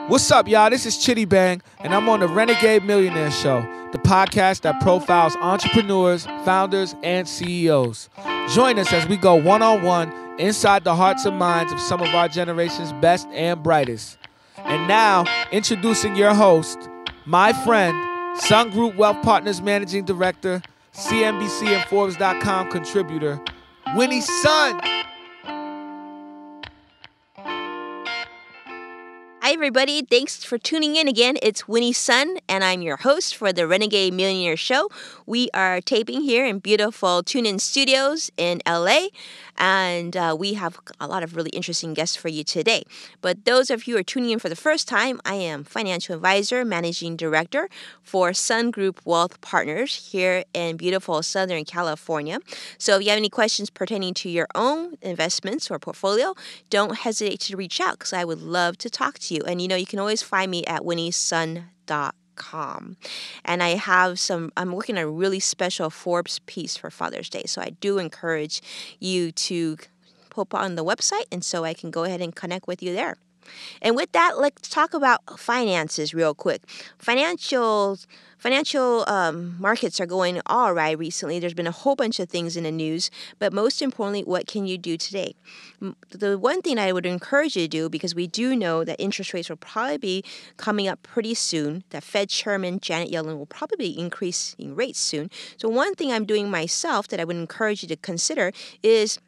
What's up, y'all? This is Chitty Bang, and I'm on the Renegade Millionaire Show, the podcast that profiles entrepreneurs, founders, and CEOs. Join us as we go one-on-one inside the hearts and minds of some of our generation's best and brightest. And now, introducing your host, my friend, Sun Group Wealth Partners Managing Director, CNBC and Forbes.com contributor, Winnie Sun. Hi, everybody. Thanks for tuning in again. It's Winnie Sun, and I'm your host for the Renegade Millionaire Show. We are taping here in beautiful TuneIn Studios in LA, and we have a lot of really interesting guests for you today. But those of you who are tuning in for the first time, I am financial advisor, managing director for Sun Group Wealth Partners here in beautiful Southern California. So if you have any questions pertaining to your own investments or portfolio, don't hesitate to reach out because I would love to talk to you. And you can always find me at winniesun.com. And I'm working on a really special Forbes piece for Father's Day. So I do encourage you to pop on the website, and so I can go ahead and connect with you there. And with that, let's talk about finances real quick. Financial markets are going all right recently. There's been a whole bunch of things in the news, but most importantly, what can you do today? The one thing I would encourage you to do, because we do know that interest rates will probably be coming up pretty soon, that Fed Chairman Janet Yellen will probably be increasing rates soon. So one thing I'm doing myself that I would encourage you to consider is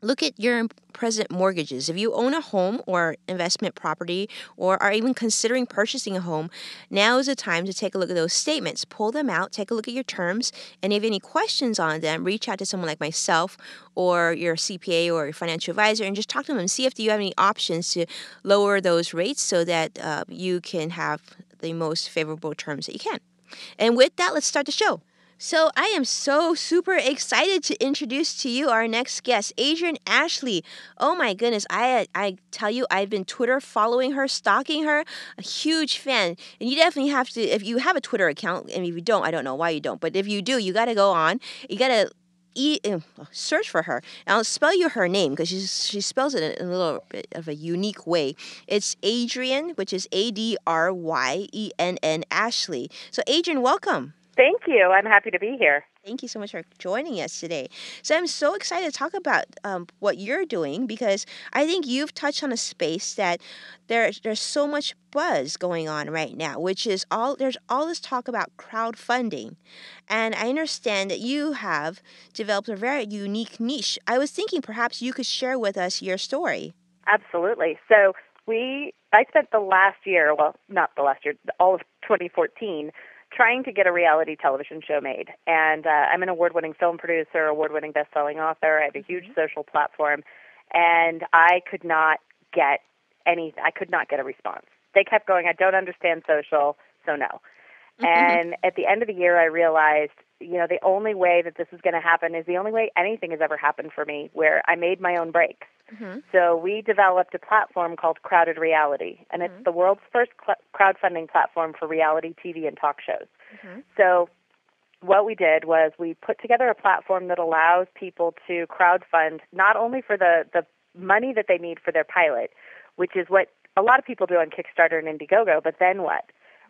look at your present mortgages. If you own a home or investment property or are even considering purchasing a home, now is the time to take a look at those statements. Pull them out, take a look at your terms, and if you have any questions on them, reach out to someone like myself or your CPA or your financial advisor and just talk to them and see if you have any options to lower those rates so that you can have the most favorable terms that you can. And with that, let's start the show. So I am so super excited to introduce to you our next guest, ADRYENN ASHLEY. Oh my goodness, I tell you, I've been Twitter following her, stalking her, a huge fan. And you definitely have to, if you have a Twitter account, and if you don't, I don't know why you don't, but if you do, you got to go on. You got to search for her. And I'll spell you her name because she spells it in a little bit of a unique way. It's ADRYENN, which is ADRYENN Ashley. So ADRYENN, welcome. Thank you. I'm happy to be here. Thank you so much for joining us today. So I'm so excited to talk about what you're doing because I think you've touched on a space that there's so much buzz going on right now, which is there's all this talk about crowdfunding. And I understand that you have developed a very unique niche. I was thinking perhaps you could share with us your story. Absolutely. So I spent the last year, well, not the last year, all of 2014, trying to get a reality television show made. And I'm an award-winning film producer, award-winning best-selling author. I have a huge social platform, and I could not get a response. They kept going, I don't understand social, so no. And at the end of the year, I realized, the only way that this is going to happen is the only way anything has ever happened for me, where I made my own breaks. So we developed a platform called Crowded Reality, and it's the world's first crowdfunding platform for reality TV and talk shows. So what we did was we put together a platform that allows people to crowdfund not only for the money that they need for their pilot, which is what a lot of people do on Kickstarter and Indiegogo, but then what,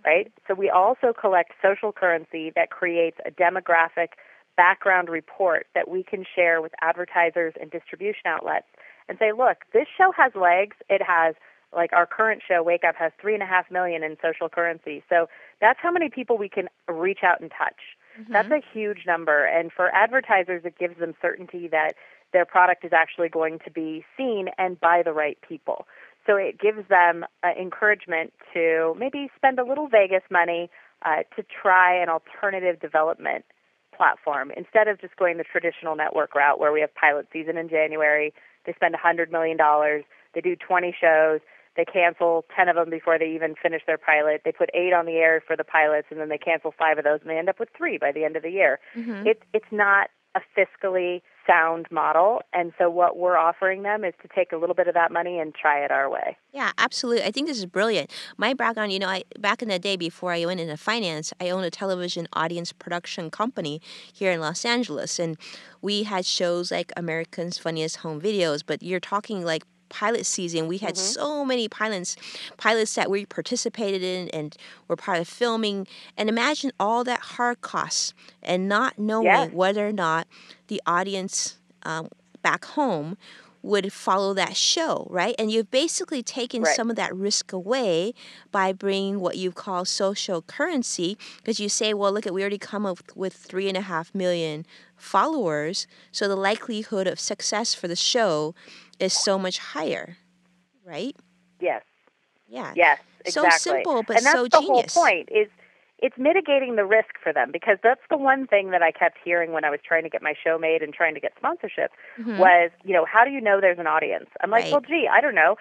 right? So we also collect social currency that creates a demographic background report that we can share with advertisers and distribution outlets and say, look, this show has legs. It has, like our current show, Wake Up, has 3.5 million in social currency. So that's how many people we can reach out and touch. That's a huge number. And for advertisers, it gives them certainty that their product is actually going to be seen and by the right people. So it gives them encouragement to maybe spend a little Vegas money to try an alternative development platform instead of just going the traditional network route where we have pilot season in January. They spend $100 million. They do 20 shows. They cancel 10 of them before they even finish their pilot. They put 8 on the air for the pilots, and then they cancel 5 of those, and they end up with 3 by the end of the year. It's not a fiscally sound model, and so what we're offering them is to take a little bit of that money and try it our way. Yeah, absolutely. I think this is brilliant. My background, back in the day before I went into finance, I owned a television audience production company here in Los Angeles, and we had shows like America's Funniest Home Videos, but you're talking like pilot season, we had so many pilots that we participated in and were part of filming. And imagine all that hard costs and not knowing whether or not the audience back home would follow that show, right? And you've basically taken some of that risk away by bringing what you call social currency, because you say, well, look, we already come up with 3.5 million followers, so the likelihood of success for the show is so much higher, right? Yes. Yeah. Yes, So exactly. simple, but and that's so the genius. whole point, is it's mitigating the risk for them, because that's the one thing that I kept hearing when I was trying to get my show made and trying to get sponsorship was, how do you know there's an audience? I'm like, well, gee, I don't know.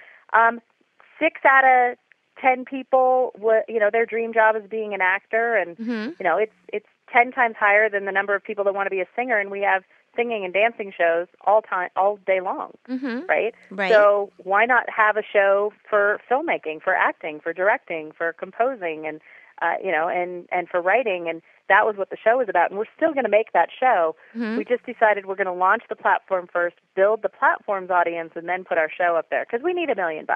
6 out of 10 people, their dream job is being an actor, and it's 10 times higher than the number of people that want to be a singer, and we have singing and dancing shows all day long, right? So why not have a show for filmmaking, for acting, for directing, for composing, and and for writing? And that was what the show was about. And we're still going to make that show. We just decided we're going to launch the platform first, build the platform's audience, and then put our show up there, because we need $1 million.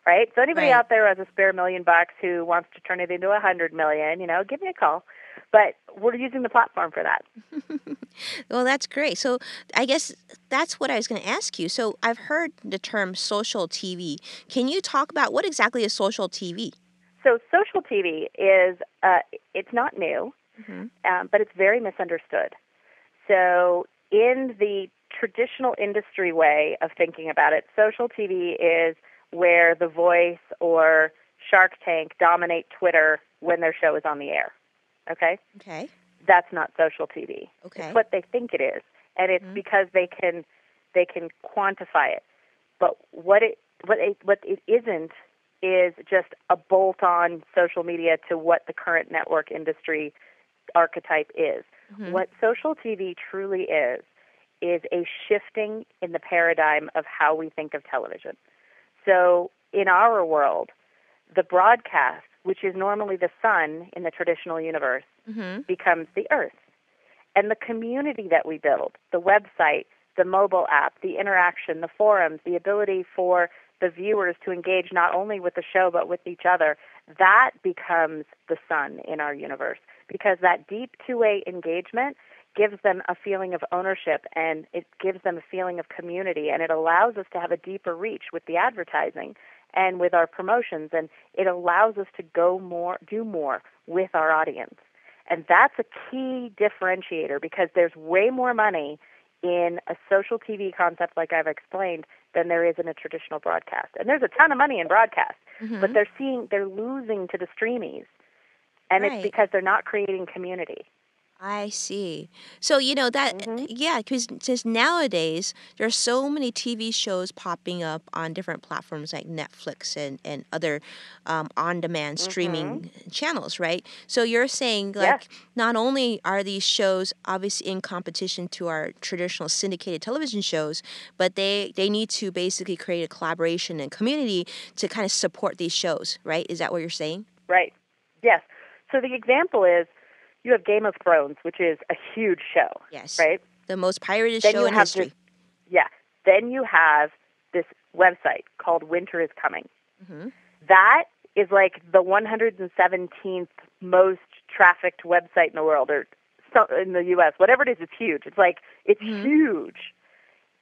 Right? So anybody out there who has a spare $1 million who wants to turn it into $100 million, give me a call. But we're using the platform for that. Well, that's great. So I guess that's what I was going to ask you. So I've heard the term social TV. Can you talk about what exactly is social TV? So social TV is, it's not new, but it's very misunderstood. So in the traditional industry way of thinking about it, social TV is where The Voice or Shark Tank dominate Twitter when their show is on the air. Okay? Okay. That's not social TV. Okay. It's what they think it is, and it's because they can quantify it. But what it isn't is just a bolt-on social media to what the current network industry archetype is. What social TV truly is a shifting in the paradigm of how we think of television. So in our world, the broadcast, which is normally the sun in the traditional universe, becomes the earth. And the community that we build, the website, the mobile app, the interaction, the forums, the ability for the viewers to engage not only with the show but with each other, that becomes the sun in our universe, because that deep two-way engagement gives them a feeling of ownership, and it gives them a feeling of community, and it allows us to have a deeper reach with the advertising and with our promotions, and it allows us to do more with our audience. And that's a key differentiator, because there's way more money in a social TV concept like I've explained than there is in a traditional broadcast. And there's a ton of money in broadcast, but they're losing to the streamies, and it's because they're not creating community. I see. So, because just nowadays, there are so many TV shows popping up on different platforms like Netflix and other on-demand streaming channels, right? So you're saying, not only are these shows obviously in competition to our traditional syndicated television shows, but they need to basically create a collaboration and community to kind of support these shows, right? Is that what you're saying? Right. Yes. So the example is, you have Game of Thrones, which is a huge show. Yes. Right? The most pirated show in history. Then you have this website called Winter is Coming. That is like the 117th most trafficked website in the world, or in the U.S. Whatever it is, it's huge. It's huge.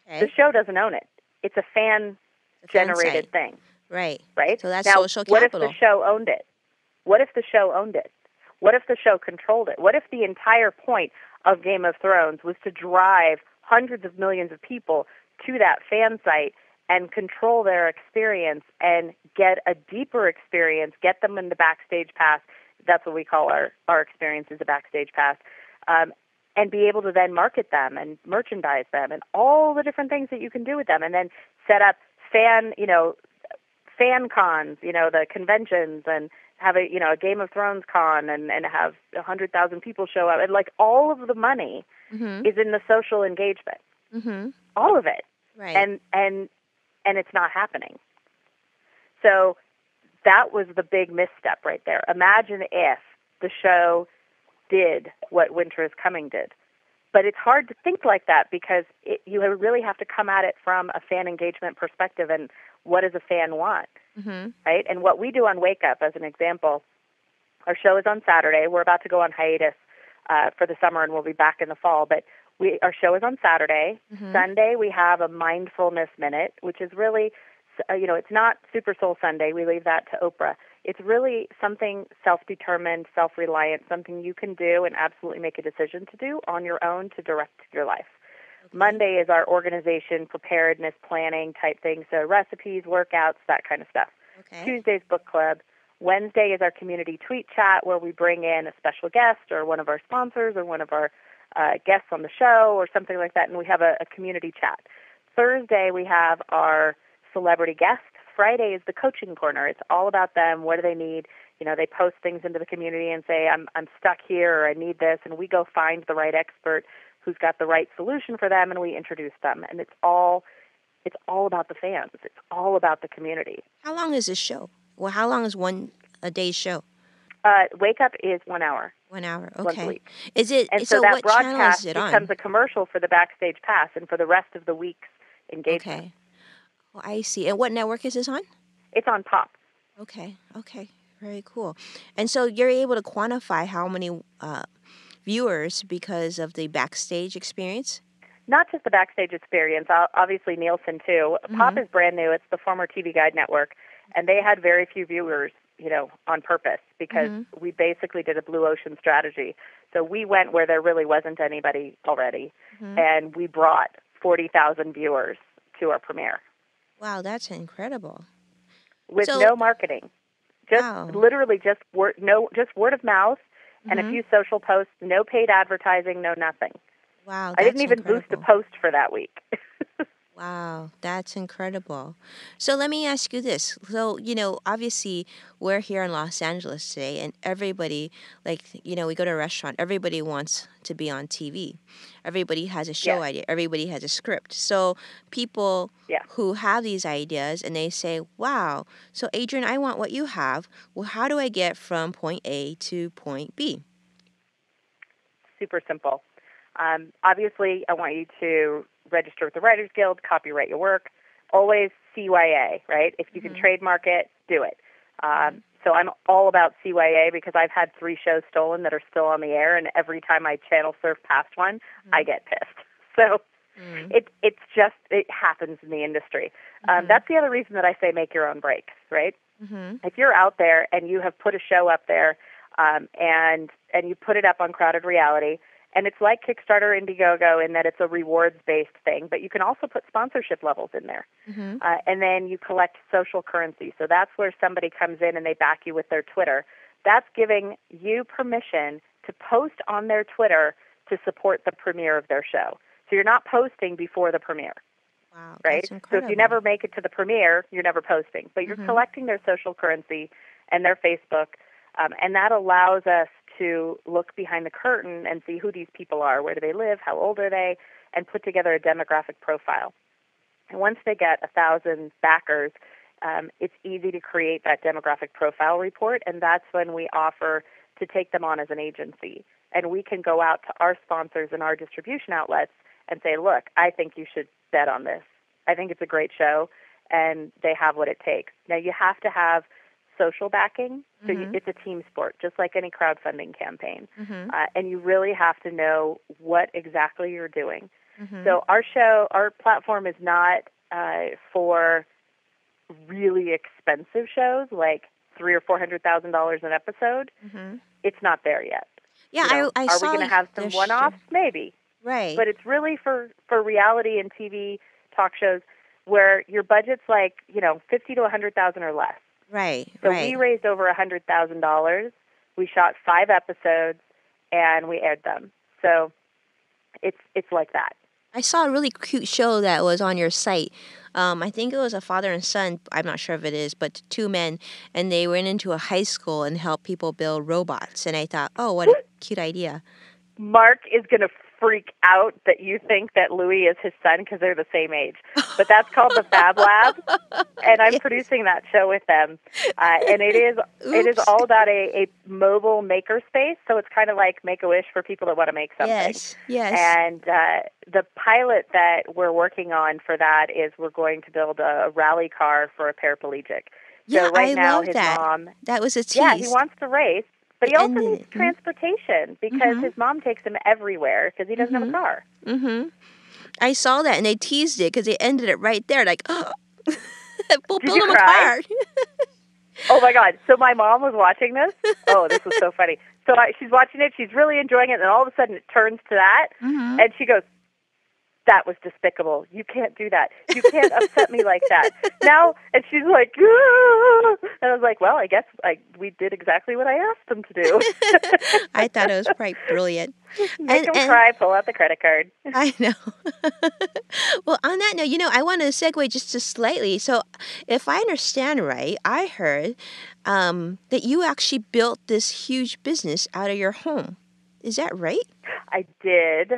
Okay. The show doesn't own it. It's a fan-generated thing. Right. Right? So that's now, social capital. What if the show owned it? What if the show owned it? What if the show controlled it? What if the entire point of Game of Thrones was to drive hundreds of millions of people to that fan site and control their experience and get a deeper experience, get them in the backstage pass? That's what we call our experience, is a backstage pass. And be able to then market them and merchandise them and all the different things that you can do with them, and then set up fan cons, the conventions, and have a Game of Thrones con, and have 100,000 people show up, and all of the money is in the social engagement, all of it, right? And it's not happening. So that was the big misstep right there. Imagine if the show did what Winter is Coming did. But it's hard to think like that because you really have to come at it from a fan engagement perspective and what does a fan want, right? And what we do on Wake Up, as an example, our show is on Saturday. We're about to go on hiatus for the summer, and we'll be back in the fall. But our show is on Saturday. Sunday, we have a mindfulness minute, which is really, it's not Super Soul Sunday. We leave that to Oprah. It's really something self-determined, self-reliant, something you can do and absolutely make a decision to do on your own to direct your life. Okay. Monday is our organization, preparedness, planning type thing, so recipes, workouts, that kind of stuff. Okay. Tuesday's book club. Wednesday is our community tweet chat where we bring in a special guest or one of our sponsors or one of our guests on the show or something like that, and we have a community chat. Thursday we have our celebrity guests. Friday is the coaching corner. It's all about them. What do they need? They post things into the community and say, I'm stuck here or I need this, and we go find the right expert who's got the right solution for them, and we introduce them. And it's all about the fans. It's all about the community. How long is this show? Well, how long is a day's show? Wake Up is 1 hour. 1 hour, okay. Once a week. Is it? And so that what broadcast channel is it on? becomes a commercial for the Backstage Pass and for the rest of the week's engagement. Okay. Well, I see. And what network is this on? It's on Pop. Okay. Very cool. And so you're able to quantify how many viewers because of the Backstage experience? Not just the Backstage experience, obviously Nielsen too. Pop is brand new. It's the former TV Guide network, and they had very few viewers, on purpose because we basically did a blue ocean strategy. So we went where there really wasn't anybody already, and we brought 40,000 viewers to our premiere. Wow, that's incredible. With no marketing. Literally just word of mouth and a few social posts, no paid advertising, no nothing. Wow, that's I didn't even incredible. boost a post for that week. Wow, that's incredible. So let me ask you this. So, obviously we're here in Los Angeles today, and everybody, we go to a restaurant, everybody wants to be on TV. Everybody has a show idea. Everybody has a script. So people who have these ideas and they say, wow, so Adrienne, I want what you have. Well, how do I get from point A to point B? Super simple. Obviously, I want you to register with the Writers Guild, copyright your work, always CYA, right? If you can trademark it, do it. So I'm all about CYA because I've had 3 shows stolen that are still on the air, and every time I channel surf past one, I get pissed. So it happens in the industry. That's the other reason that I say make your own breaks, right? If you're out there and you have put a show up there and you put it up on Crowded Reality, and it's like Kickstarter, Indiegogo in that it's a rewards-based thing, but you can also put sponsorship levels in there. And then you collect social currency. So that's where somebody comes in and they back you with their Twitter. That's giving you permission to post on their Twitter to support the premiere of their show. So you're not posting before the premiere. Wow, right? that's incredible. So if you never make it to the premiere, you're never posting. But you're collecting their social currency and their Facebook, and that allows us to look behind the curtain and see who these people are, where do they live, how old are they, and put together a demographic profile. And once they get 1,000 backers, it's easy to create that demographic profile report, and that's when we offer to take them on as an agency. And we can go out to our sponsors and our distribution outlets and say, look, I think you should bet on this. I think it's a great show, and they have what it takes. Now, you have to have social backing, so it's a team sport, just like any crowdfunding campaign. And you really have to know what exactly you're doing. So our platform is not for really expensive shows, like $300,000 or $400,000 an episode. It's not there yet. Yeah, I are saw we going to have some one-offs? Maybe. Right. But it's really for reality and TV talk shows where your budget's like, $50,000 to $100,000 or less. Right. So we raised over $100,000. We shot 5 episodes, and we aired them. So it's like that. I saw a really cute show that was on your site. I think it was a father and son. I'm not sure if it is, but 2 men, and they went into a high school and helped people build robots. And I thought, oh, what a cute idea. Mark is going to freak out that you think that Louis is his son because they're the same age. But that's called the Fab Lab, and I'm producing that show with them. And it is all about a mobile maker space. So it's kind of like Make-A-Wish for people that want to make something. Yes. And the pilot that we're working on for that is we're going to build a rally car for a paraplegic. Yeah, so right I now love his that. mom, That was a tease. yeah, he wants to race, but he also needs Mm-hmm. transportation because his mom takes him everywhere because he doesn't have a car. Mm-hmm. I saw that, and they teased it because they ended it right there, like, oh, build you him a cry? car. Oh my God! So my mom was watching this. Oh, this was so funny. So she's watching it. She's really enjoying it, and all of a sudden it turns to that, and she goes, "That was despicable. You can't do that. You can't upset me like that." Now, and she's like, "Ah!" And I was like, "Well, I guess we did exactly what I asked them to do." I thought it was quite brilliant. Make them cry. Pull out the credit card. I know. Well, on that note, I want to segue just slightly. So, if I understand right, I heard that you actually built this huge business out of your home. Is that right? I did.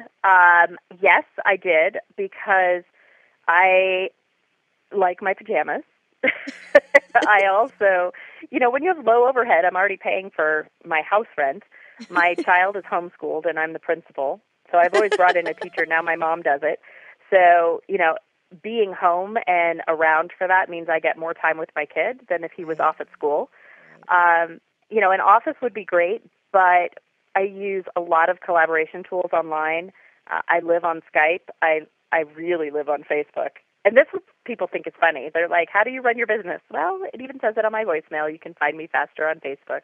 Yes, I did, because I like my pajamas. I also, when you have low overhead, I'm already paying for my house rent. My child is homeschooled, and I'm the principal. So I've always brought in a teacher. Now my mom does it. So, being home and around for that means I get more time with my kid than if he was off at school. An office would be great, but I use a lot of collaboration tools online. I live on Skype. I really live on Facebook. And this is what people think is funny. They're like, how do you run your business? Well, it even says it on my voicemail. You can find me faster on Facebook.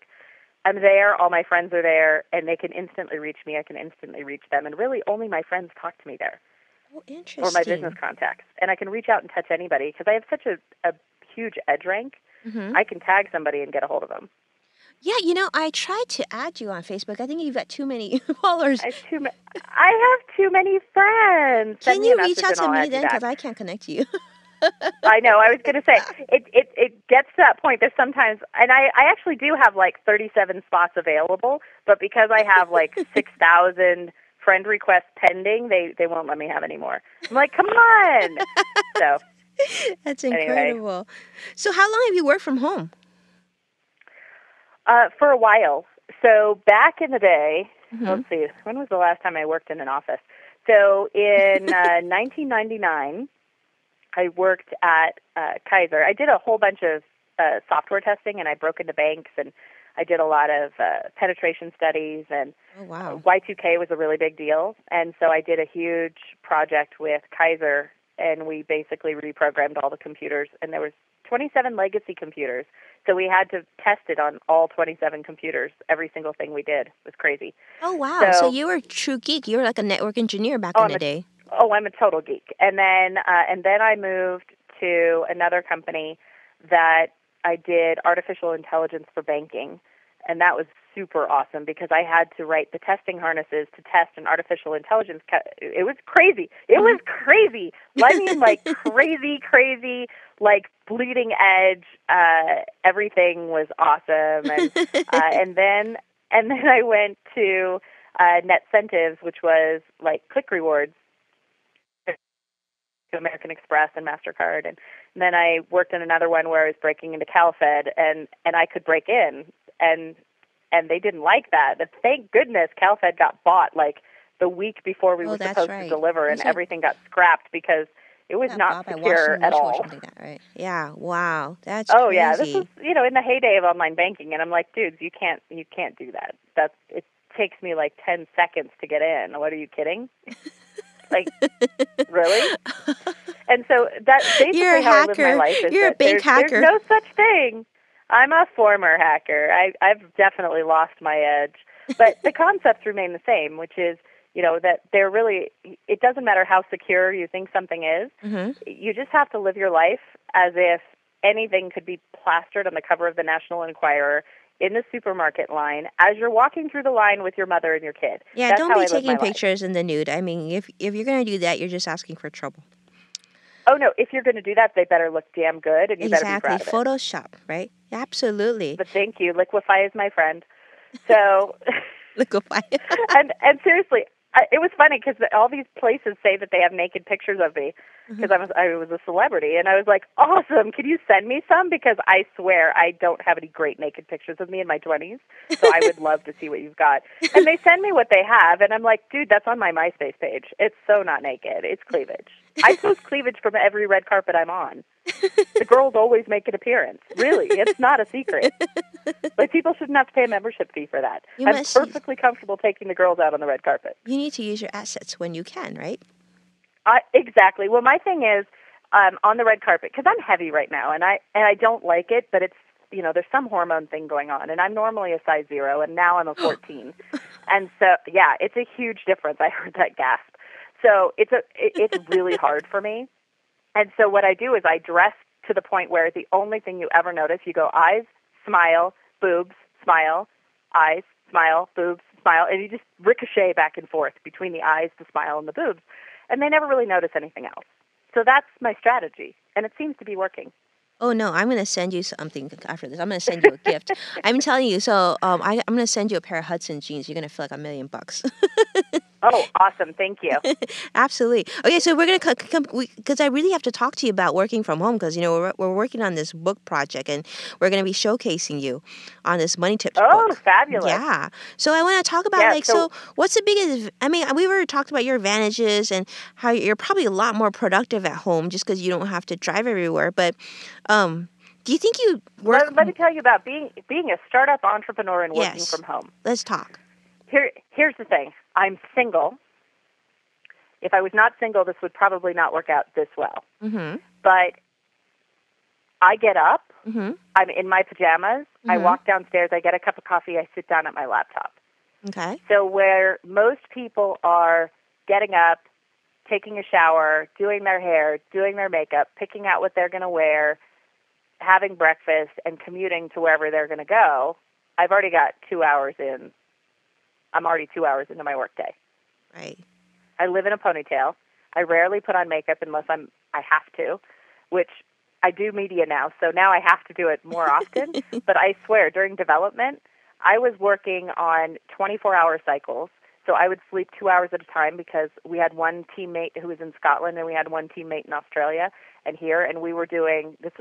I'm there. All my friends are there, and they can instantly reach me. I can instantly reach them. And really, only my friends talk to me there. Oh, interesting. Or my business contacts. And I can reach out and touch anybody because I have such a huge edge rank. I can tag somebody and get a hold of them. Yeah, I tried to add you on Facebook. I think you've got too many followers. I have too many friends. Can you reach out to me then? Because I can't connect to you. I know. I was going to say, it gets to that point. There's sometimes, and I actually do have like 37 spots available, but because I have like 6,000 friend requests pending, they won't let me have any more. I'm like, come on. So that's incredible. Anyway. So how long have you worked from home? For a while. So back in the day, let's see, when was the last time I worked in an office? So in 1999, I worked at Kaiser. I did a whole bunch of software testing, and I broke into banks, and I did a lot of penetration studies, and Y2K was a really big deal. And so I did a huge project with Kaiser, and we basically reprogrammed all the computers, and there was 27 legacy computers. So we had to test it on all 27 computers. Every single thing we did was crazy. Oh, wow. So you were a true geek. You were like a network engineer back in the day. I'm a total geek. And then I moved to another company that I did artificial intelligence for banking. And that was super awesome because I had to write the testing harnesses to test an artificial intelligence. It was crazy. It was crazy. I mean, like crazy, like bleeding edge. Everything was awesome. And then I went to NetCentives, which was like click rewards to American Express and MasterCard. And then I worked in another one where I was breaking into CalFed, and I could break in. And they didn't like that. But thank goodness CalFed got bought like the week before we were supposed to deliver, and everything got scrapped because it was not secure at all. Like that, right? Yeah, wow, that's crazy. Yeah, this was in the heyday of online banking, and I'm like, dudes, you can't do that. It takes me like 10 seconds to get in. What, are you kidding? Like, really? And so that's basically how I live my life. You're a bank hacker. There's no such thing. I'm a former hacker. I've definitely lost my edge. But the concepts remain the same, which is, that they're really, it doesn't matter how secure you think something is. You just have to live your life as if anything could be plastered on the cover of the National Enquirer in the supermarket line as you're walking through the line with your mother and your kid. Yeah, That's don't be taking pictures in the nude. I mean, if you're going to do that, you're just asking for trouble. Oh, no, if you're going to do that, they better look damn good, and you better be proud of it. Photoshop, right? Absolutely. But thank you. Liquify is my friend. So, Liquify. and seriously, It was funny because all these places say that they have naked pictures of me because I was a celebrity, and I was like, awesome, can you send me some? Because I swear I don't have any great naked pictures of me in my 20s, so I would love to see what you've got. And they send me what they have, and I'm like, dude, that's on my MySpace page. It's so not naked. It's cleavage. I post cleavage from every red carpet I'm on. The girls always make an appearance. Really, it's not a secret. Like, people shouldn't have to pay a membership fee for that. I'm perfectly comfortable taking the girls out on the red carpet. You need to use your assets when you can, right? Exactly. Well, my thing is on the red carpet, because I'm heavy right now, and I don't like it, but it's, there's some hormone thing going on, and I'm normally a size 0, and now I'm a 14. And so, yeah, it's a huge difference. I heard that gasp. So it's really hard for me. And so what I do is I dress to the point where the only thing you ever notice, you go eyes, smile, boobs, smile, eyes, smile, boobs, smile, and you just ricochet back and forth between the eyes, the smile, and the boobs. And they never really notice anything else. So that's my strategy, and it seems to be working. Oh, no, I'm going to send you something after this. I'm going to send you a gift. I'm telling you, so I'm going to send you a pair of Hudson jeans. You're going to feel like $1 million. Oh, awesome. Thank you. Absolutely. Okay, so we're going to come, because I really have to talk to you about working from home, because, we're working on this book project, and we're going to be showcasing you on this Money Tips book. Oh, fabulous. Yeah. So I want to talk about, so what's the biggest, we already talked about your advantages and how you're probably a lot more productive at home just because you don't have to drive everywhere, but do you think you work... Let me tell you about being a startup entrepreneur and working from home. Let's talk. Here's the thing. I'm single. If I was not single, this would probably not work out this well. Mm-hmm. But I get up. Mm-hmm. I'm in my pajamas. Mm-hmm. I walk downstairs. I get a cup of coffee. I sit down at my laptop. Okay. So where most people are getting up, taking a shower, doing their hair, doing their makeup, picking out what they're going to wear, having breakfast, and commuting to wherever they're going to go, I've already got 2 hours in. I'm already 2 hours into my workday. Right. I live in a ponytail. I rarely put on makeup unless I have to, which I do media now, so now I have to do it more often. But I swear, during development, I was working on 24-hour cycles. So I would sleep 2 hours at a time because we had one teammate who was in Scotland and we had one teammate in Australia and here, and we were doing this.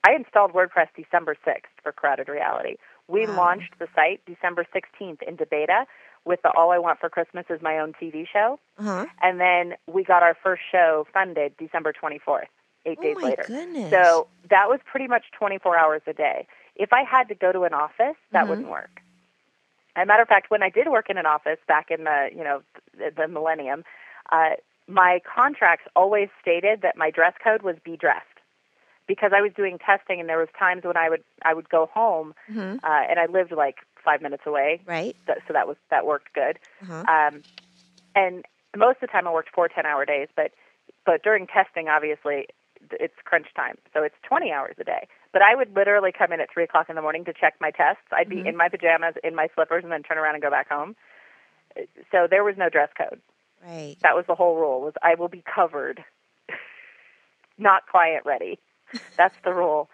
I installed WordPress December 6th for Crowded Reality. We launched the site December 16th into beta with the All I Want for Christmas Is My Own TV show. Uh-huh. And then we got our first show funded December 24th, 8 days later. Goodness. So that was pretty much 24 hours a day. If I had to go to an office, that wouldn't work. As a matter of fact, when I did work in an office back in the millennium, my contracts always stated that my dress code was be dressed. Because I was doing testing, and there was times when I would go home, and I lived like 5 minutes away. Right. So that worked good. Uh-huh. And most of the time I worked 4 10-hour days, but during testing, obviously, it's crunch time, so it's 20 hours a day. But I would literally come in at 3 o'clock in the morning to check my tests. I'd be in my pajamas, in my slippers, and then turn around and go back home. So there was no dress code. Right. That was the whole rule, was I will be covered, not client ready. That's the rule.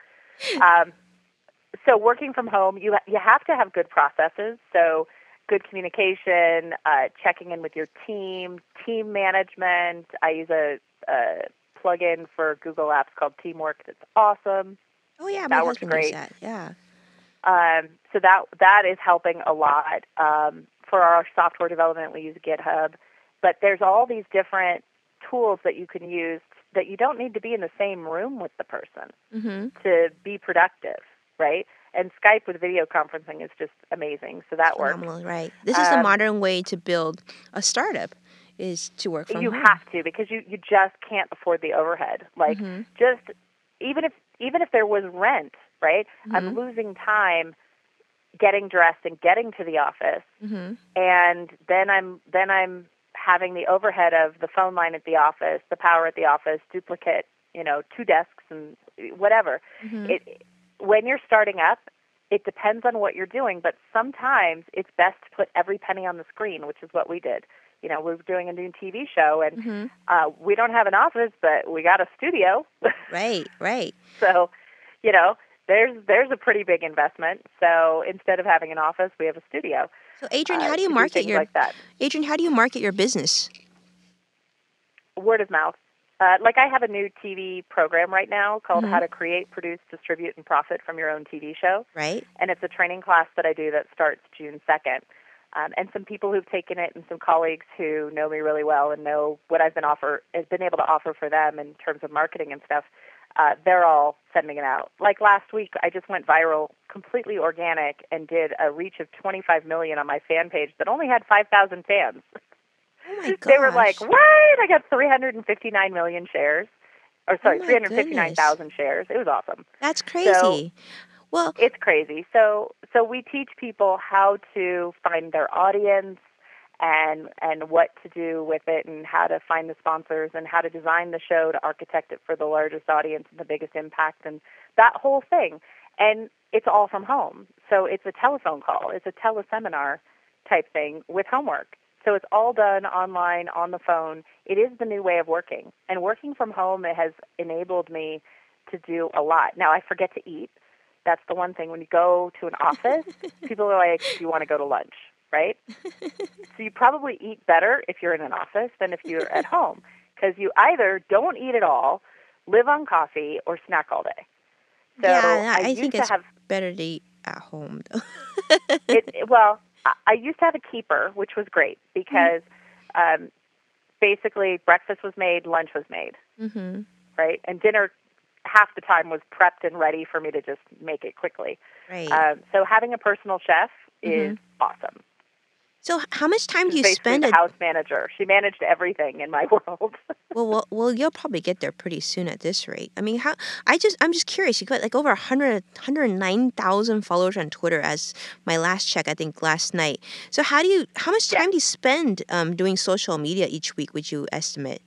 So working from home, you have to have good processes. So good communication, checking in with your team management. I use a plugin for Google Apps called Teamwork that's awesome. Oh yeah, that works great. That. Yeah. So that is helping a lot. For our software development, we use GitHub. But there's all these different tools that you can use that you don't need to be in the same room with the person to be productive, right? And Skype with video conferencing is just amazing, so that works. Phenomenal, right. This is the modern way to build a startup, is to work from home. You have to, because you just can't afford the overhead. Like, just even if there was rent, right? I'm losing time getting dressed and getting to the office, and then I'm having the overhead of the phone line at the office, the power at the office, duplicate, 2 desks and whatever. When you're starting up, it depends on what you're doing, but sometimes it's best to put every penny on the screen, which is what we did. We're doing a new TV show, and we don't have an office, but we got a studio. Right. So, there's a pretty big investment. So instead of having an office, we have a studio. So, Adrienne, how do you to do market things like that. Adrienne, how do you market your business? Word of mouth. Like I have a new TV program right now called How to Create, Produce, Distribute, and Profit from Your Own TV Show. Right. And it's a training class that I do that starts June 2nd. And some people who've taken it and some colleagues who know me really well and know what I've been able to offer for them in terms of marketing and stuff, they're all sending it out. Like last week, I just went viral, completely organic, and did a reach of 25 million on my fan page that only had 5,000 fans. Oh my gosh. They were like, what? I got 359 million shares. Or sorry, 359,000 shares. It was awesome. That's crazy. Well, it's crazy. So we teach people how to find their audience and what to do with it and how to find the sponsors and how to design the show to architect it for the largest audience and the biggest impact and that whole thing. And it's all from home. So it's a telephone call. It's a teleseminar type thing with homework. So it's all done online, on the phone. It is the new way of working. And working from home, it has enabled me to do a lot. Now, I forget to eat. That's the one thing. When you go to an office, people are like, do you want to go to lunch, right? So you probably eat better if you're in an office than if you're at home because you either don't eat at all, live on coffee, or snack all day. So yeah, I think it's better to eat at home, though. Well, I used to have a keeper, which was great because basically breakfast was made, lunch was made, right? And dinner half the time was prepped and ready for me to just make it quickly. Right. So having a personal chef is awesome. So how much time do you spend? The house manager. She managed everything in my world. well, you'll probably get there pretty soon at this rate. I mean, I'm just curious. You got like over 109,000 followers on Twitter as my last check, I think last night. So how much time do you spend doing social media each week, would you estimate?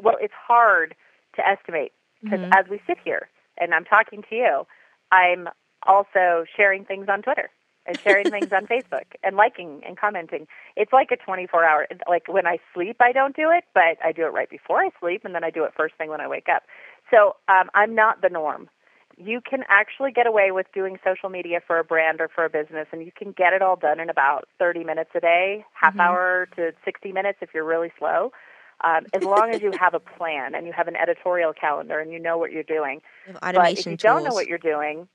Well, it's hard to estimate because as we sit here and I'm talking to you, I'm also sharing things on Twitter and sharing things on Facebook and liking and commenting. It's like a 24-hour, like when I sleep, I don't do it, but I do it right before I sleep, and then I do it first thing when I wake up. So I'm not the norm. You can actually get away with doing social media for a brand or for a business, and you can get it all done in about 30 minutes a day, half hour to 60 minutes if you're really slow, as long as you have a plan and you have an editorial calendar and you know what you're doing. You have automation but if you tools. don't know what you're doing,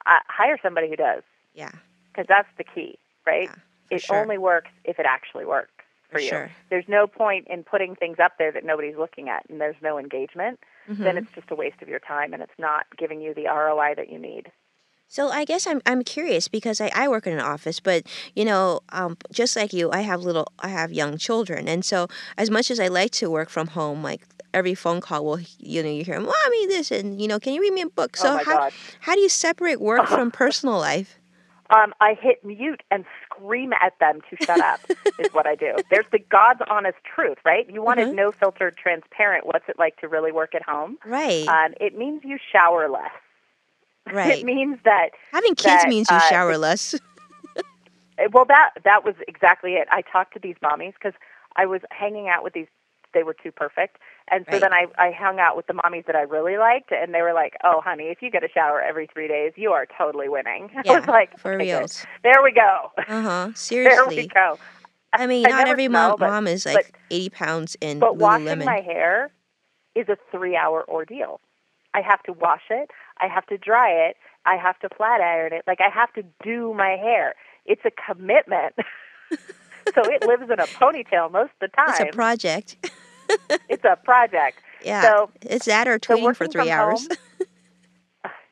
hire somebody who does. Yeah. Because that's the key, right? Yeah, it only works if it actually works for you. Sure. There's no point in putting things up there that nobody's looking at and there's no engagement. Then it's just a waste of your time and it's not giving you the ROI that you need. So I guess I'm curious because I work in an office, but just like you, I have young children, and so as much as I like to work from home, like every phone call will you hear, "Mommy, this," and can you read me a book? So how do you separate work from personal life? I hit mute and scream at them to shut up is what I do. There's the God's honest truth, right? You wanted no filtered, transparent. What's it like to really work at home? Right. It means you shower less. Right. It means that having kids means you shower less. Well, that was exactly it. I talked to these mommies because I was hanging out with these. They were too perfect. And so then I hung out with the mommies that I really liked, and they were like, oh, honey, if you get a shower every 3 days, you are totally winning. Yeah, I was like, for reals. There we go. Seriously. There we go. I mean, not every mom is like 80 pounds in But Lululemon. washing my hair is a 3-hour ordeal. I have to wash it. I have to dry it. I have to flat iron it. Like, I have to do my hair. It's a commitment. So it lives in a ponytail most of the time. It's a project. It's a project. Yeah. So it's that or tweeting for 3 hours.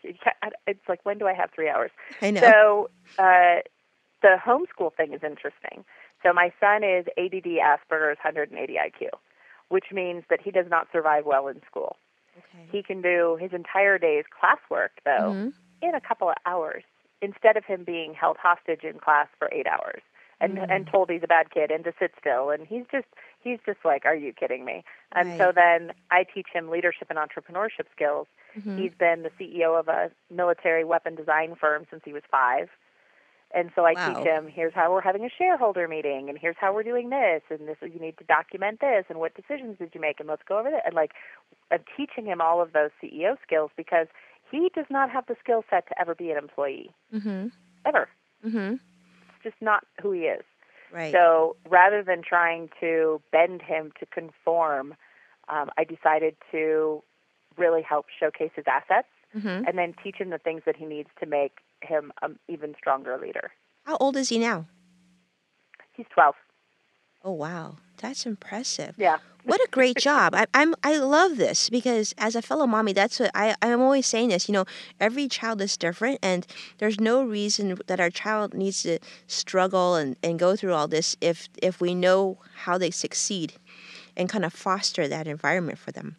It's like, when do I have 3 hours? I know. So the homeschool thing is interesting. So my son is ADD Asperger's 180 IQ, which means that he does not survive well in school. Okay. He can do his entire day's classwork, though, in a couple of hours, instead of him being held hostage in class for 8 hours and told he's a bad kid and to sit still. And he's just like, are you kidding me? And so then I teach him leadership and entrepreneurship skills. He's been the CEO of a military weapon design firm since he was 5. And so I teach him, here's how we're having a shareholder meeting, and here's how we're doing this, and this you need to document this, and what decisions did you make, and let's go over that. And I'm teaching him all of those CEO skills because he does not have the skill set to ever be an employee, ever. just not who he is. Right. So rather than trying to bend him to conform, I decided to really help showcase his assets and then teach him the things that he needs to make him an even stronger leader. How old is he now? He's 12. Oh, wow. That's impressive. Yeah. What a great job. I love this because as a fellow mommy, that's what I'm always saying this, every child is different and there's no reason that our child needs to struggle and go through all this if we know how they succeed and kind of foster that environment for them.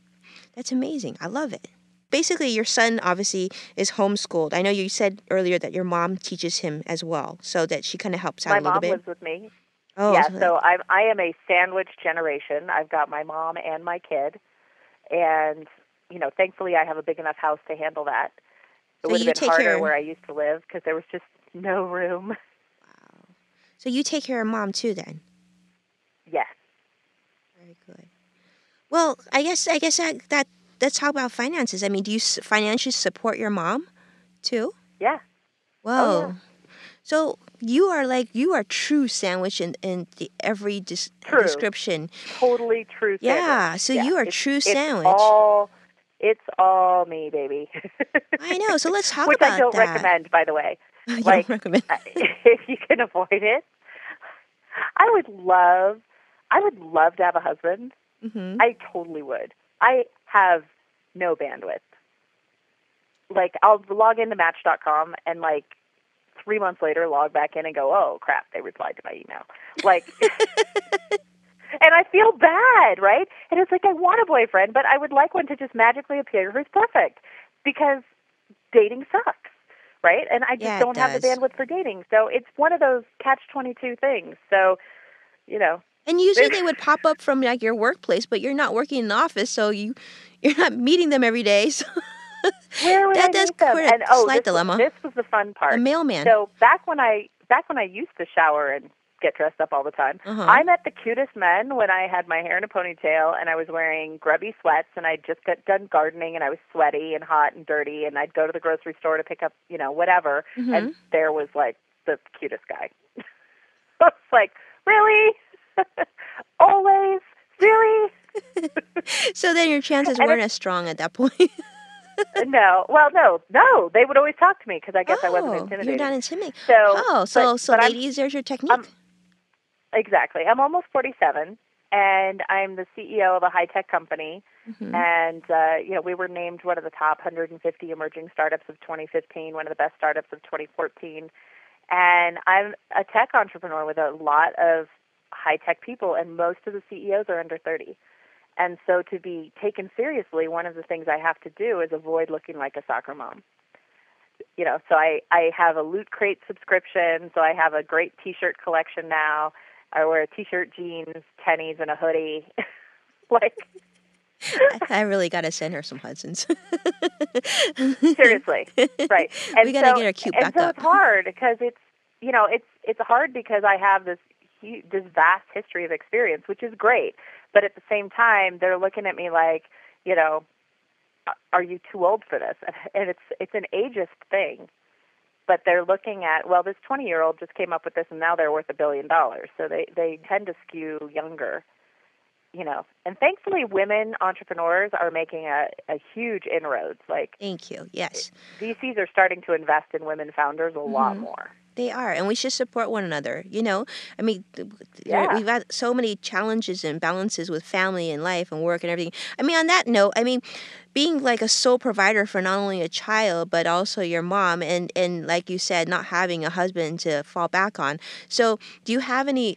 That's amazing. I love it. Basically, your son obviously is homeschooled. I know you said earlier that your mom teaches him as well, so that she kind of helps out My a little mom bit. lives with me. Oh, Yeah, so I am a sandwich generation. I've got my mom and my kid, and thankfully I have a big enough house to handle that. It So would you have been take harder care. where I used to live because there was just no room. Wow. So you take care of mom too, then? Yes. Very good. Well, I guess that let's talk about finances. I mean, do you financially support your mom too? Yeah. Whoa. Oh, yeah. So you are true sandwich in the every True. description. Totally true sandwich. Yeah, so you are true sandwich. It's all me, baby. I know. So let's talk Which about I don't that. recommend, by the way. You don't recommend. If you can avoid it, I would love to have a husband. Mm-hmm. I totally would. I have no bandwidth. I'll log into Match.com and 3 months later log back in and go, oh crap, they replied to my email. And I feel bad, right? And it's I want a boyfriend, but I would like one to just magically appear who's perfect because dating sucks, right? And I just don't have the bandwidth for dating. So it's one of those catch-22 things. So, And usually they would pop up from your workplace, but you're not working in the office, so you're not meeting them every day. So where would I does meet them? create And a slight dilemma. This was the fun part. The mailman. So back when I used to shower and get dressed up all the time, I met the cutest men when I had my hair in a ponytail and I was wearing grubby sweats and I just got done gardening and I was sweaty and hot and dirty and I'd go to the grocery store to pick up, whatever, and there was the cutest guy. I was really? Always? Really? So then your chances weren't as strong at that point. No. Well, no. They would always talk to me because I guess I wasn't intimidating. You're not intimidating. So ladies, there's your technique. Exactly. I'm almost 47, and I'm the CEO of a high-tech company. And, we were named one of the top 150 emerging startups of 2015, one of the best startups of 2014. And I'm a tech entrepreneur with a lot of high-tech people, and most of the CEOs are under 30. And so to be taken seriously, one of the things I have to do is avoid looking like a soccer mom. So I have a Loot Crate subscription, so I have a great T-shirt collection now. I wear a T-shirt, jeans, tennies, and a hoodie. I really got to send her some Hudsons. Seriously, right? And we got to get her cute back up. It's hard because it's hard because I have this vast history of experience, which is great. But at the same time, they're looking at me are you too old for this? And it's an ageist thing. But they're looking at, this 20-year-old just came up with this, and now they're worth $1 billion. So they tend to skew younger, And thankfully, women entrepreneurs are making a huge inroads. Thank you. Yes. VCs are starting to invest in women founders a lot more. They are, and we should support one another, I mean, we've got so many challenges and balances with family and life and work and everything. I mean, on that note, being a sole provider for not only a child, but also your mom, and like you said, not having a husband to fall back on. So do you have any,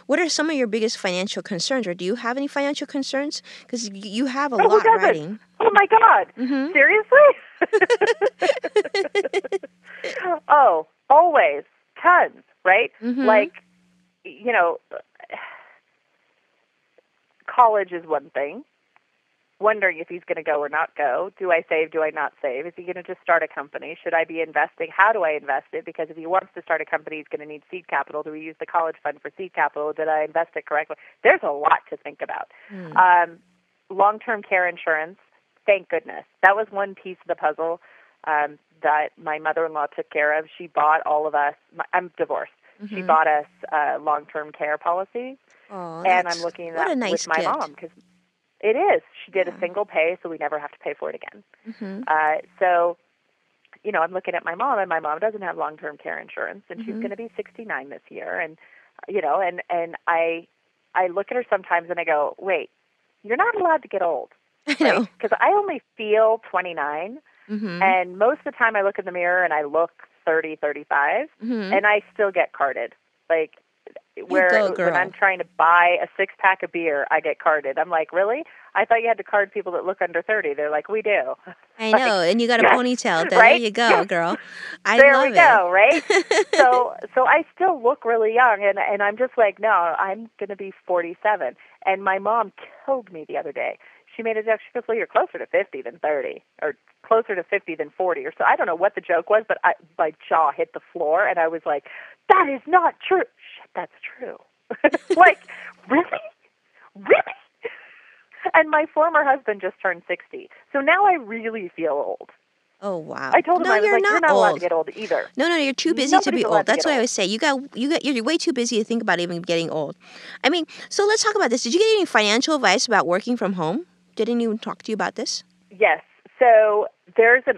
what are some of your biggest financial concerns, or do you have any financial concerns? Because you have a lot riding. Oh, my God. Seriously? Oh, always. Tons, right? College is one thing. Wondering if he's going to go or not go. Do I save? Do I not save? Is he going to just start a company? Should I be investing? How do I invest it? Because if he wants to start a company, he's going to need seed capital. Do we use the college fund for seed capital? Did I invest it correctly? There's a lot to think about. Long-term care insurance, thank goodness. That was one piece of the puzzle that my mother-in-law took care of. She bought all of us. I'm divorced. She bought us a long-term care policy, Oh, and I'm looking at what a that nice with my gift. mom because it is. She did a single pay, so we never have to pay for it again. So, I'm looking at my mom, and my mom doesn't have long-term care insurance, and she's going to be 69 this year, and I look at her sometimes and I go, wait, you're not allowed to get old, I right? know. Because I only feel 29, and most of the time I look in the mirror and I look 30, 35, and I still get carded. Like, when I'm trying to buy a 6-pack of beer, I get carded. I'm like, really? I thought you had to card people that look under 30. They're like, we do. I know, and you got a ponytail. There right? you go, girl. There love we go, it. right? So I still look really young, and I'm just like, no, I'm going to be 47. And my mom killed me the other day. She made a joke. She goes, well, you're closer to 50 than 30, or closer to 50 than 40, or so. I don't know what the joke was, but my jaw hit the floor, and I was like, that is not true. Shit, that's true. Like, really? Really? And my former husband just turned 60. So now I really feel old. Oh, wow. I told him, I was like, you're not allowed to old. get old either. No, you're too busy to be old. That's what I always say. You're way too busy to think about even getting old. I mean, so let's talk about this. Did you get any financial advice about working from home? Did anyone talk to you about this? Yes. So there's a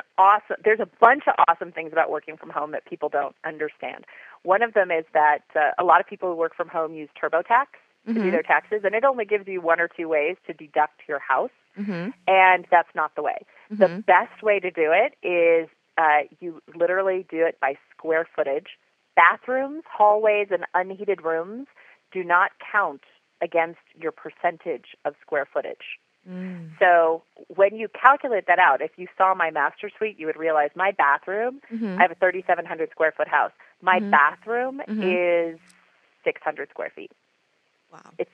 bunch of awesome things about working from home that people don't understand. One of them is that a lot of people who work from home use TurboTax to do their taxes, and it only gives you one or two ways to deduct your house, and that's not the way. The best way to do it is you literally do it by square footage. Bathrooms, hallways, and unheated rooms do not count against your percentage of square footage. So when you calculate that out, if you saw my master suite, you would realize my bathroom, I have a 3,700 square foot house. My bathroom is 600 square feet. Wow. It's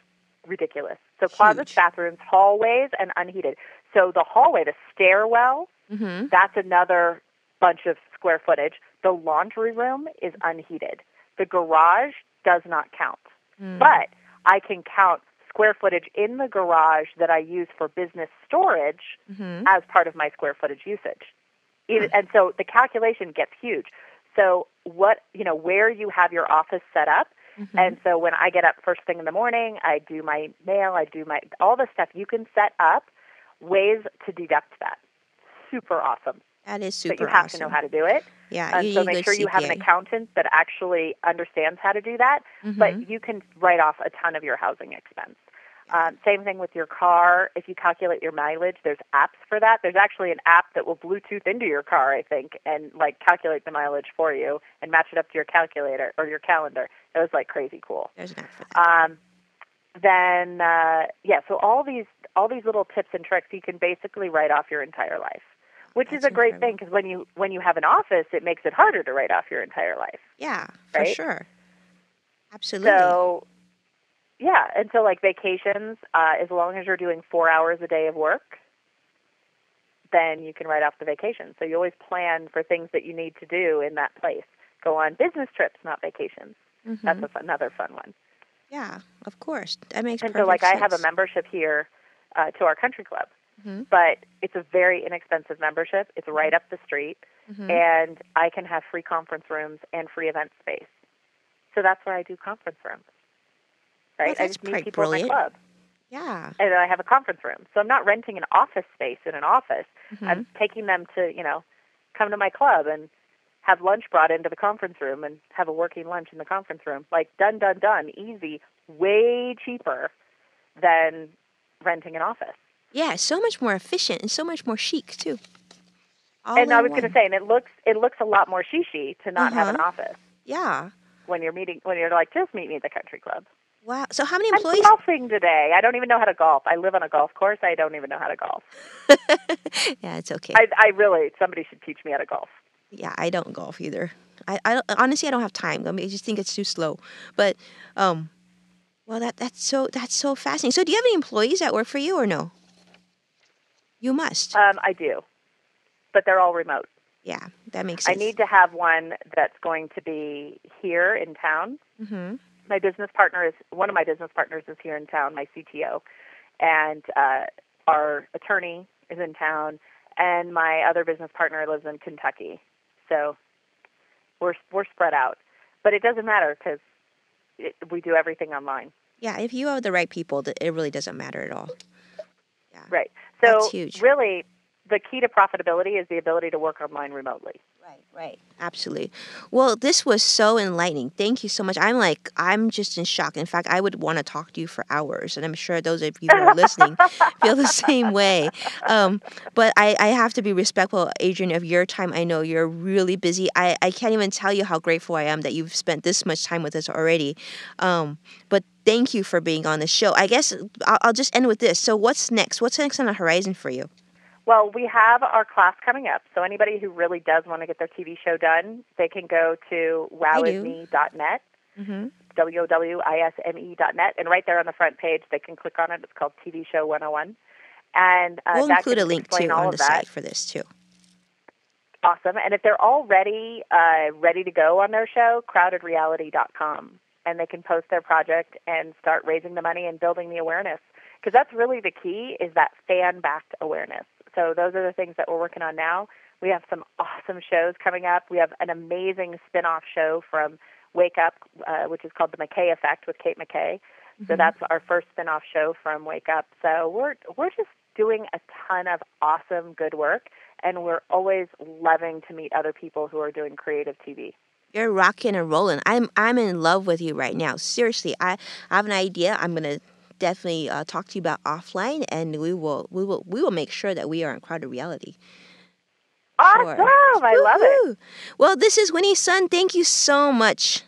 ridiculous. So closets, bathrooms, hallways, and unheated. So the hallway, the stairwell, that's another bunch of square footage. The laundry room is unheated. The garage does not count. But I can count square footage in the garage that I use for business storage as part of my square footage usage. And so the calculation gets huge. So where you have your office set up, and so when I get up first thing in the morning, I do my mail, all the stuff, you can set up ways to deduct that. Super awesome. That is super awesome. But you have to know how to do it. Yeah, and so make sure you have an accountant that actually understands how to do that. But you can write off a ton of your housing expense. Same thing with your car. If you calculate your mileage, there's apps for that. There's actually an app that will Bluetooth into your car, I think, and calculate the mileage for you and match it up to your calculator or your calendar. It was crazy cool. There's an app for that. So all these little tips and tricks, you can basically write off your entire life, which is a great thing because when you have an office, it makes it harder to write off your entire life. Yeah, right? For sure. Absolutely. So. Yeah, and so vacations, as long as you're doing 4 hours a day of work, then you can write off the vacation. So you always plan for things that you need to do in that place. Go on business trips, not vacations. That's another fun one. Yeah, of course. That makes perfect sense. I have a membership here to our country club, but it's a very inexpensive membership. It's right up the street, and I can have free conference rooms and free event space. So that's where I do conference rooms. Right? Well, I just meet people in my club. Yeah. And I have a conference room. So I'm not renting an office space in an office. I'm taking them to, come to my club and have lunch brought into the conference room and have a working lunch in the conference room. Done, easy, way cheaper than renting an office. Yeah, so much more efficient and so much more chic, too. And I was going to say, and it looks a lot more shishi to not have an office. Yeah. When you're just meet me at the country club. Wow. So how many employees? I'm golfing today. I don't even know how to golf. I live on a golf course. I don't even know how to golf. Yeah, it's okay. Somebody should teach me how to golf. Yeah, I don't golf either. I honestly, I don't have time. I just think it's too slow. But, well, that's so fascinating. So do you have any employees that work for you or no? You must. I do, but they're all remote. Yeah, that makes sense. I need to have one that's going to be here in town. One of my business partners is here in town, my CTO, and our attorney is in town, and my other business partner lives in Kentucky. So we're spread out. But it doesn't matter because we do everything online. Yeah, if you have the right people, it really doesn't matter at all. Yeah. Right. That's So huge. really, the key to profitability is the ability to work online remotely. Right. Absolutely. Well, this was so enlightening. Thank you so much. I'm just in shock. In fact, I would want to talk to you for hours, and I'm sure those of you who are listening feel the same way. But I have to be respectful, Adrienne, of your time. I know you're really busy. I can't even tell you how grateful I am that you've spent this much time with us already. But thank you for being on the show. I guess I'll just end with this. So what's next? What's next on the horizon for you? Well, we have our class coming up, so anybody who really does want to get their TV show done, they can go to wowisme.net, WOWISME.net, and right there on the front page, they can click on it. It's called TV Show 101. And we'll that include can a link, explain too, all on of the that. site for this, too. Awesome. And if they're already ready to go on their show, crowdedreality.com, and they can post their project and start raising the money and building the awareness. Because that's really the key, is that fan-backed awareness. So those are the things that we're working on now. We have some awesome shows coming up. We have an amazing spin-off show from Wake Up, which is called The McKay Effect with Kate McKay. Mm-hmm. So that's our first spin-off show from Wake Up. So we're just doing a ton of awesome good work, and we're always loving to meet other people who are doing creative TV. You're rocking and rolling. I'm in love with you right now. Seriously, I have an idea. I'm gonna definitely talk to you about offline, and we will make sure that we are in Crowded Reality. Awesome! Sure. I love it. Well, this is Winnie's son. Thank you so much.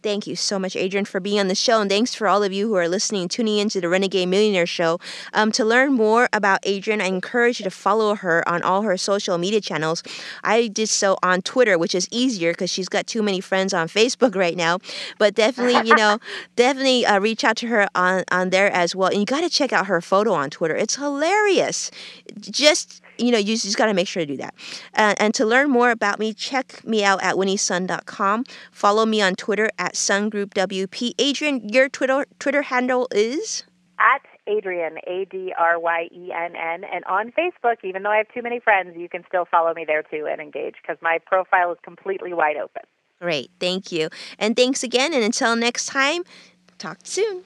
Thank you so much, Adrienne, for being on the show. And thanks for all of you who are listening, tuning into the Renegade Millionaire Show. To learn more about Adrienne, I encourage you to follow her on all her social media channels. I did so on Twitter, which is easier because she's got too many friends on Facebook right now. But definitely, reach out to her on there as well. And you got to check out her photo on Twitter. It's hilarious. You just got to make sure to do that. And to learn more about me, check me out at winniesun.com. Follow me on Twitter at SunGroupWP. Adrienne, your Twitter handle is? At Adryenn, ADRYENN. And on Facebook, even though I have too many friends, you can still follow me there too and engage because my profile is completely wide open. Great. Thank you. And thanks again. And until next time, talk soon.